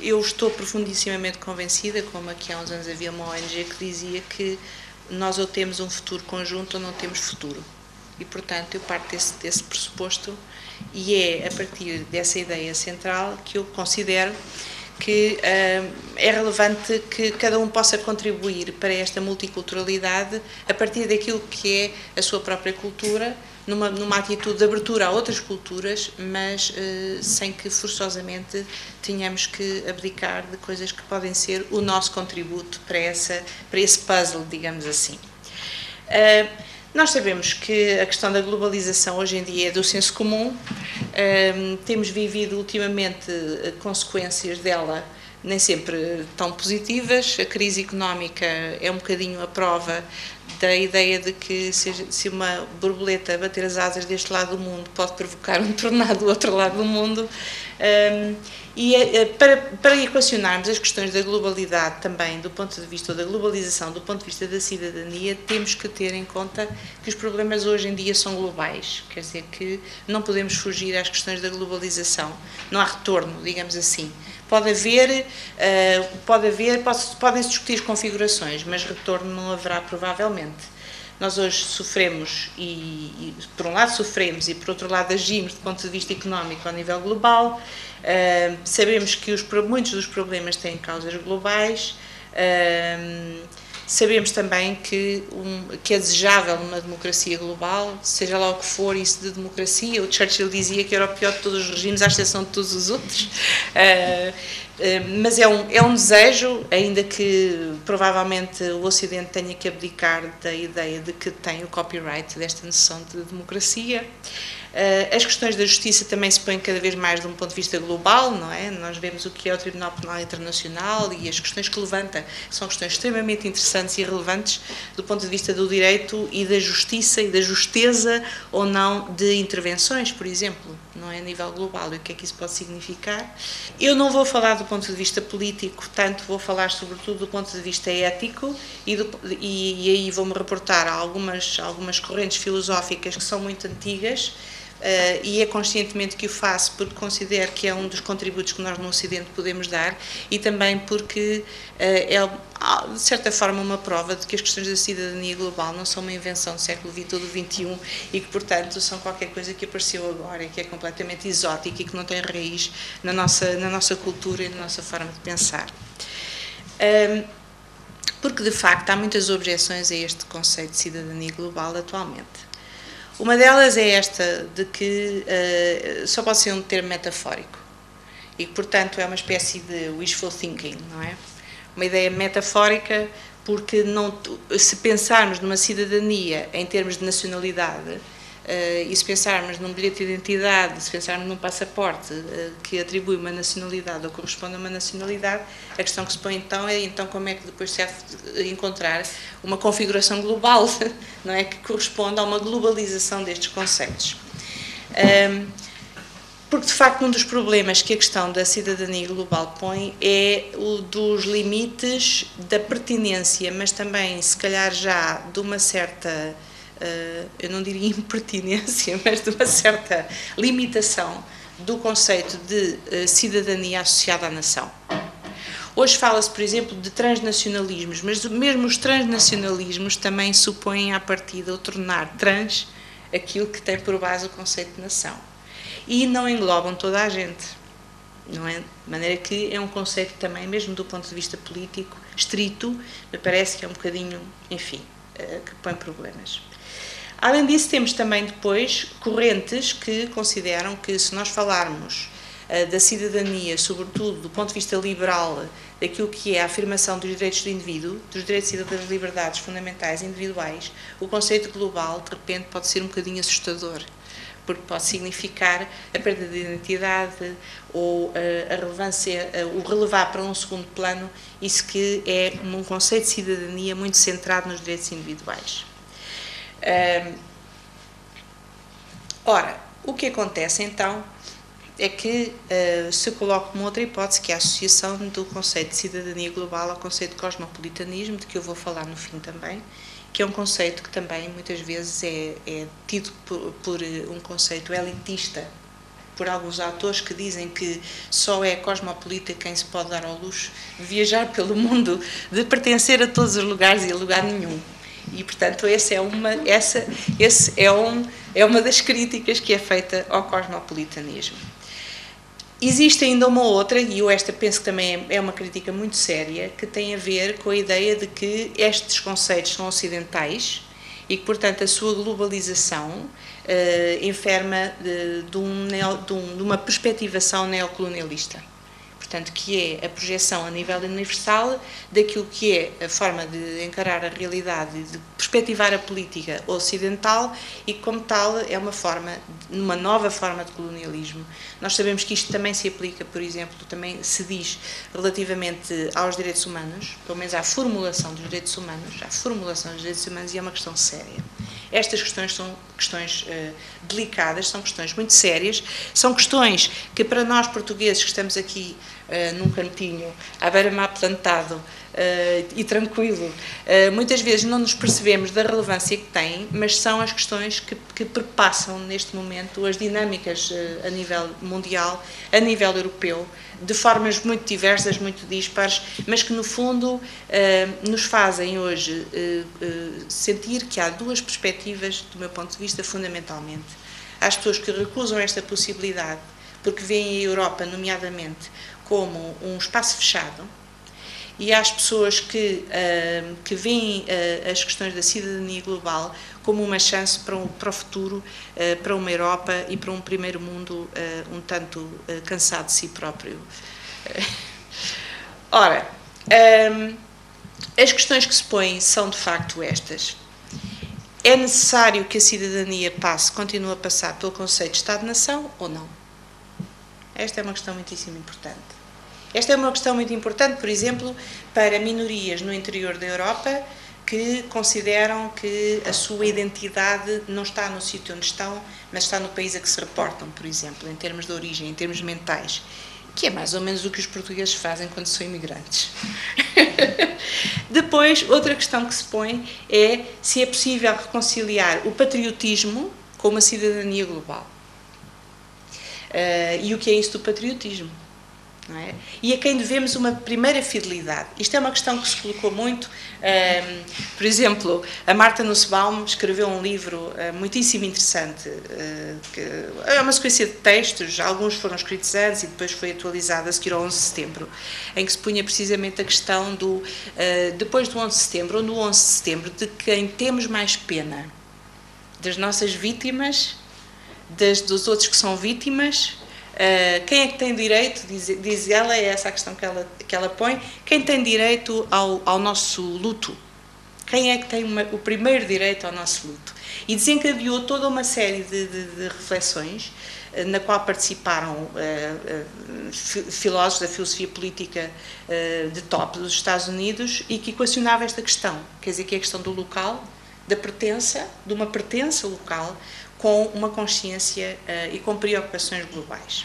eu estou profundissimamente convencida, como aqui há uns anos havia uma ONG que dizia que nós ou temos um futuro conjunto ou não temos futuro. E, portanto, eu parto desse pressuposto e é a partir dessa ideia central que eu considero que é relevante que cada um possa contribuir para esta multiculturalidade a partir daquilo que é a sua própria cultura, numa atitude de abertura a outras culturas, mas sem que forçosamente tenhamos que abdicar de coisas que podem ser o nosso contributo para esse puzzle, digamos assim. Nós sabemos que a questão da globalização hoje em dia é do senso comum, temos vivido ultimamente consequências dela nem sempre tão positivas. A crise económica é um bocadinho a prova da ideia de que se uma borboleta bater as asas deste lado do mundo pode provocar um tornado do outro lado do mundo. Para equacionarmos as questões da globalidade também do ponto de vista da globalização, do ponto de vista da cidadania, temos que ter em conta que os problemas hoje em dia são globais, quer dizer que não podemos fugir às questões da globalização, não há retorno, digamos assim. Podem-se discutir configurações, mas retorno não haverá provavelmente. Nós hoje sofremos e por um lado sofremos e por outro lado agimos do ponto de vista económico ao nível global. Sabemos que muitos dos problemas têm causas globais. Sabemos também que é desejável uma democracia global, seja lá o que for isso de democracia. O Churchill dizia que era o pior de todos os regimes, à exceção de todos os outros. Mas é um desejo, ainda que provavelmente o Ocidente tenha que abdicar da ideia de que tem o copyright desta noção de democracia. As questões da justiça também se põem cada vez mais de um ponto de vista global, não é? Nós vemos o que é o Tribunal Penal Internacional e as questões que levanta, são questões extremamente interessantes e relevantes do ponto de vista do direito e da justiça e da justeza ou não de intervenções, por exemplo, não é, a nível global, e o que é que isso pode significar. Eu não vou falar do ponto de vista político, tanto vou falar sobretudo do ponto de vista ético e aí vou-me reportar a algumas correntes filosóficas que são muito antigas. E é conscientemente que o faço porque considero que é um dos contributos que nós no Ocidente podemos dar e também porque é de certa forma uma prova de que as questões da cidadania global não são uma invenção do século XX ou do XXI e que portanto são qualquer coisa que apareceu agora e que é completamente exótica e que não tem raiz na nossa cultura e na nossa forma de pensar. Porque de facto há muitas objeções a este conceito de cidadania global atualmente. Uma delas é esta de que só pode ser um termo metafórico e que, portanto, é uma espécie de wishful thinking, não é? Uma ideia metafórica porque se pensarmos numa cidadania em termos de nacionalidade e se pensarmos num bilhete de identidade, se pensarmos num passaporte que atribui uma nacionalidade ou corresponde a uma nacionalidade, a questão que se põe então é como é que depois se deve encontrar uma configuração global, não é, que corresponde a uma globalização destes conceitos. Porque, de facto, um dos problemas que a questão da cidadania global põe é o dos limites da pertinência, mas também, se calhar, já de uma certa, eu não diria impertinência, mas de uma certa limitação do conceito de cidadania associada à nação. Hoje fala-se, por exemplo, de transnacionalismos, mas mesmo os transnacionalismos também supõem à partida o tornar trans aquilo que tem por base o conceito de nação. E não englobam toda a gente, não é? De maneira que é um conceito também, mesmo do ponto de vista político, estrito, me parece que é um bocadinho, enfim, que põe problemas. Além disso, temos também depois correntes que consideram que se nós falarmos da cidadania, sobretudo do ponto de vista liberal, daquilo que é a afirmação dos direitos do indivíduo, dos direitos e das liberdades fundamentais individuais, o conceito global, de repente, pode ser um bocadinho assustador, porque pode significar a perda de identidade ou a relevância, o relevar para um segundo plano, isso que é um conceito de cidadania muito centrado nos direitos individuais. Ora, o que acontece então é que se coloca uma outra hipótese, que é a associação do conceito de cidadania global ao conceito de cosmopolitanismo, de que eu vou falar no fim também, que é um conceito que também muitas vezes é tido por um conceito elitista por alguns autores que dizem que só é cosmopolita quem se pode dar ao luxo de viajar pelo mundo, de pertencer a todos os lugares e a lugar nenhum. E, portanto, essa é uma das críticas que é feita ao cosmopolitanismo. Existe ainda uma outra, e eu esta penso que também é uma crítica muito séria, que tem a ver com a ideia de que estes conceitos são ocidentais e que, portanto, a sua globalização enferma de uma perspectivação neocolonialista. Portanto, que é a projeção a nível universal daquilo que é a forma de encarar a realidade e de perspectivar a política ocidental e, como tal, é uma nova forma de colonialismo. Nós sabemos que isto também se aplica, por exemplo, também se diz relativamente aos direitos humanos, pelo menos à formulação dos direitos humanos, e é uma questão séria. Estas questões são questões delicadas, são questões muito sérias, são questões que para nós portugueses que estamos aqui num cantinho, à beira-mar plantado e tranquilo, muitas vezes não nos percebemos da relevância que têm, mas são as questões que perpassam neste momento as dinâmicas a nível mundial, a nível europeu, de formas muito diversas, muito dispares, mas que no fundo nos fazem hoje sentir que há duas perspectivas, do meu ponto de vista, fundamentalmente. Há as pessoas que recusam esta possibilidade, porque veem a Europa, nomeadamente, como um espaço fechado, e há as pessoas que veem as questões da cidadania global como uma chance para o futuro, para uma Europa e para um primeiro mundo um tanto cansado de si próprio. Ora, as questões que se põem são de facto estas. É necessário que a cidadania continue a passar pelo conceito de Estado-nação ou não? Esta é uma questão muitíssimo importante. Esta é uma questão muito importante, por exemplo, para minorias no interior da Europa que consideram que a sua identidade não está no sítio onde estão, mas está no país a que se reportam, por exemplo, em termos de origem, em termos mentais, que é mais ou menos o que os portugueses fazem quando são imigrantes. Depois, outra questão que se põe é se é possível reconciliar o patriotismo com uma cidadania global. E o que é isso do patriotismo? Não é? E a quem devemos uma primeira fidelidade. Isto é uma questão que se colocou muito. Por exemplo, a Marta Nussbaum escreveu um livro muitíssimo interessante, que é uma sequência de textos, alguns foram escritos antes e depois foi atualizado a seguir ao 11 de setembro, em que se punha precisamente a questão depois do 11 de setembro, ou no 11 de setembro, de quem temos mais pena, das nossas vítimas, dos outros que são vítimas. Quem é que tem direito, diz ela, é essa a questão que ela põe, quem tem direito ao nosso luto? Quem é que tem o primeiro direito ao nosso luto? E desencadeou toda uma série de reflexões, na qual participaram filósofos da filosofia política de top dos Estados Unidos e que equacionava esta questão, quer dizer, que é a questão do local, da pertença, de uma pertença local, com uma consciência e com preocupações globais.